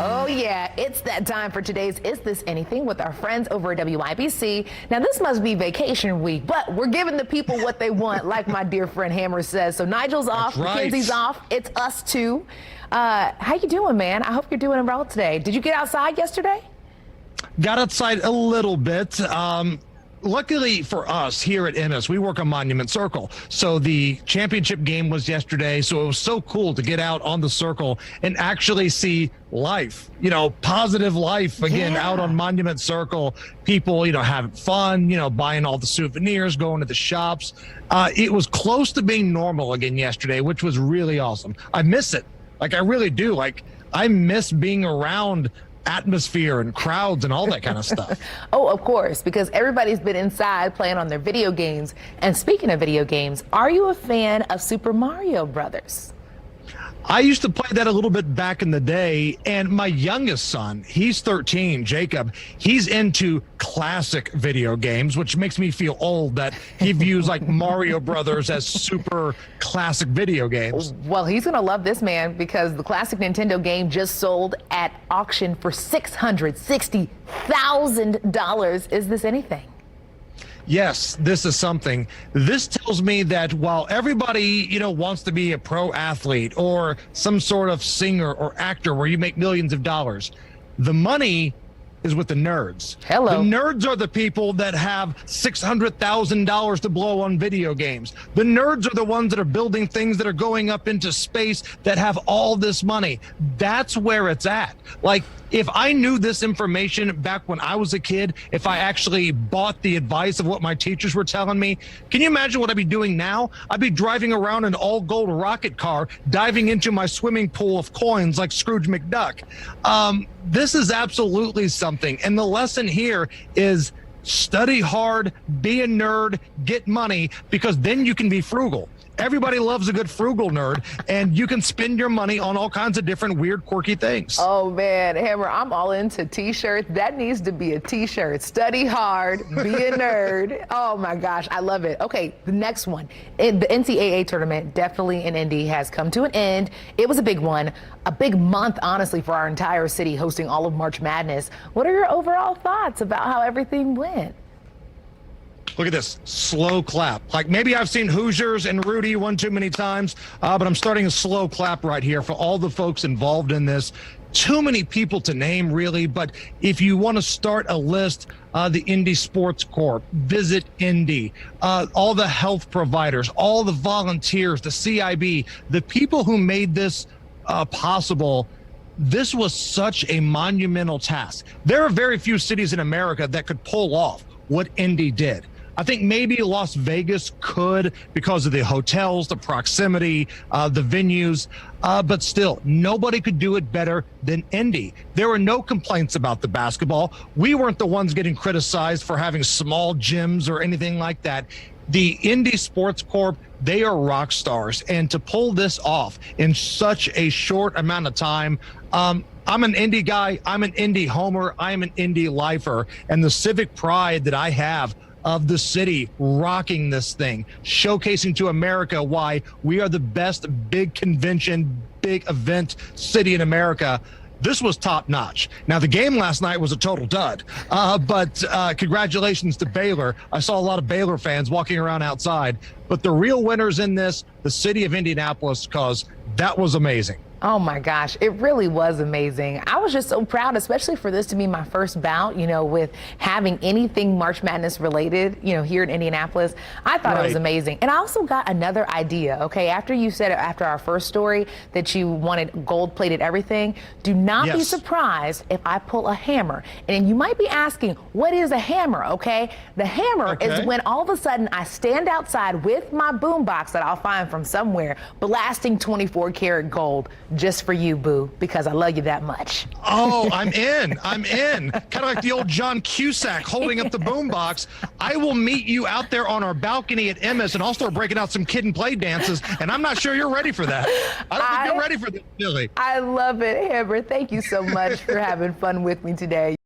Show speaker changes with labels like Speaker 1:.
Speaker 1: Oh yeah, it's that time for today's Is This Anything with our friends over at WIBC. Now this must be vacation week, but we're giving the people what they want, like my dear friend Hammer says. So Nigel's off, Mackenzie's off, it's us two. How you doing, man? I hope you're doing well today. Did you get outside yesterday?
Speaker 2: Got outside a little bit. Luckily for us here at MS, we work on Monument Circle. So the championship game was yesterday. So it was so cool to get out on the circle and actually see life, positive life again out on Monument Circle. People, having fun, buying all the souvenirs, going to the shops. It was close to being normal again yesterday, which was really awesome. I miss it. I really do. I miss being around atmosphere and crowds and all that kind of stuff.
Speaker 1: Oh, of course, because everybody's been inside playing on their video games. And speaking of video games, are you a fan of Super Mario Brothers?
Speaker 2: I used to play that a little bit back in the day, and my youngest son, he's 13, Jacob, he's into classic video games, which makes me feel old that he views Mario Brothers as super classic video games.
Speaker 1: Well, he's going to love this, man, because the classic Nintendo game just sold at auction for $660,000. Is this anything?
Speaker 2: Yes, this is something. This tells me that while everybody, wants to be a pro athlete or some sort of singer or actor where you make millions of dollars, the money is with the nerds.
Speaker 1: Hello.
Speaker 2: The nerds are the people that have $600,000 to blow on video games. The nerds are the ones that are building things that are going up into space that have all this money. That's where it's at. If I knew this information back when I was a kid, if I actually bought the advice of what my teachers were telling me, can you imagine what I'd be doing now? I'd be driving around an all gold rocket car, diving into my swimming pool of coins like Scrooge McDuck. This is absolutely something. And the lesson here is study hard, be a nerd, get money, because then you can be frugal. Everybody loves a good frugal nerd, and you can spend your money on all kinds of different weird, quirky things.
Speaker 1: Oh, man, Hammer, I'm all into T-shirts. That needs to be a T-shirt. Study hard, be a nerd. Oh, my gosh, I love it. Okay, the next one. The NCAA tournament, definitely in Indy, has come to an end. It was a big one, a big month, honestly, for our entire city hosting all of March Madness. What are your overall thoughts about how everything went?
Speaker 2: Look at this slow clap. Maybe I've seen Hoosiers and Rudy one too many times, but I'm starting a slow clap right here for all the folks involved in this. Too many people to name, really, but if you want to start a list, the Indy Sports Corp, Visit Indy, all the health providers, all the volunteers, the CIB, the people who made this possible. This was such a monumental task. There are very few cities in America that could pull off what Indy did. I think maybe Las Vegas could because of the hotels, the proximity, the venues, but still, nobody could do it better than Indy. There were no complaints about the basketball. We weren't the ones getting criticized for having small gyms or anything like that. The Indy Sports Corp, they are rock stars, and to pull this off in such a short amount of time, I'm an Indy guy, I'm an Indy homer, I'm an Indy lifer, and the civic pride that I have of the city rocking this thing, showcasing to America why we are the best big convention, big event city in America. This was top notch. Now, the game last night was a total dud, but congratulations to Baylor. I saw a lot of Baylor fans walking around outside, but the real winners in this, the city of Indianapolis, because that was amazing.
Speaker 1: Oh my gosh, it really was amazing. I was just so proud, especially for this to be my first bout, with having anything March Madness related, here in Indianapolis. I thought it was amazing. And I also got another idea, okay? After you said, after our first story, that you wanted gold-plated everything, do not be surprised if I pull a hammer. And you might be asking, what is a hammer, okay? The hammer is when all of a sudden I stand outside with my boombox that I'll find from somewhere, blasting 24 karat gold. Just for you, boo, because I love you that much.
Speaker 2: Oh, I'm in. Kind of like the old John Cusack holding up the boombox. I will meet you out there on our balcony at MS, and I'll start breaking out some kid and play dances, and I'm not sure you're ready for that. I don't think you're ready for this, Billy.
Speaker 1: I love it, Hammer. Thank you so much for having fun with me today.